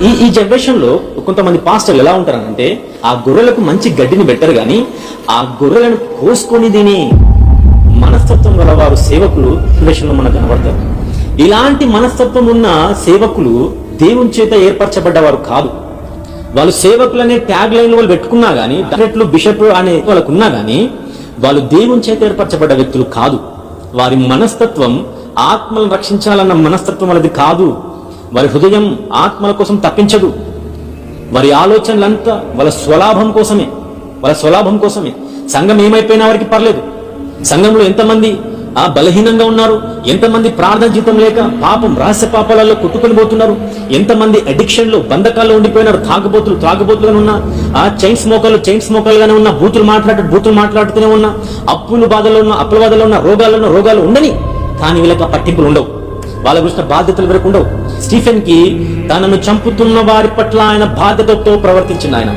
ఈ జనరేషన్ లో కొంతమంది పాస్టర్లు ఎలా ఉంటారంటే ఆ గొర్రెలకు మంచి గడ్డిని పెట్టరు గాని ఆ గొర్రెలను కోసుకొని తిని మనస్తత్వం గల వారు సేవకులు జనరేషన్ లో మనకు కనబడతారు. ఇలాంటి మనస్తత్వం ఉన్న సేవకులు దేవుని చేత ఏర్పరచబడ్డవారు కాదు. వాళ్ళు సేవకులు అనే ట్యాగ్ లైన్ వాళ్ళు పెట్టుకున్నా గానీ, డాక్టరేట్లు బిషప్ అనే వాళ్ళకున్నా గానీ వాళ్ళు దేవుని చేత ఏర్పరచబడ్డ వ్యక్తులు కాదు. వారి మనస్తత్వం ఆత్మలను రక్షించాలన్న మనస్తత్వం వాళ్ళది కాదు. వారి హృదయం ఆత్మల కోసం తప్పించదు. వారి ఆలోచనలంతా వాళ్ళ స్వలాభం కోసమే. సంఘం ఏమైపోయినా వారికి పర్లేదు. సంఘంలో ఎంతమంది బలహీనంగా ఉన్నారు, ఎంతమంది ప్రార్థన జీవితం లేక పాపం రహస్య పాపాలలో కొట్టుకొని పోతున్నారు, ఎంతమంది అడిక్షన్ లో బంధకాల్లో ఉండిపోయినారు, త్రాగుబోతులుగానే ఉన్నా, చైన్ స్మోకర్లుగానే ఉన్నా, బూతులు మాట్లాడుతూనే ఉన్నా, అప్పుల బాధలో ఉన్న రోగాలు ఉండని, కానీ వీళ్ళకి పట్టింపులు ఉండవు. వాళ్ళ గురించిన బాధ్యతలు వరకు ఉండవు. స్టీఫెన్ కి తనను చంపుతున్న వారి పట్ల ఆయన బాధ్యతతో ప్రవర్తించిన ఆయన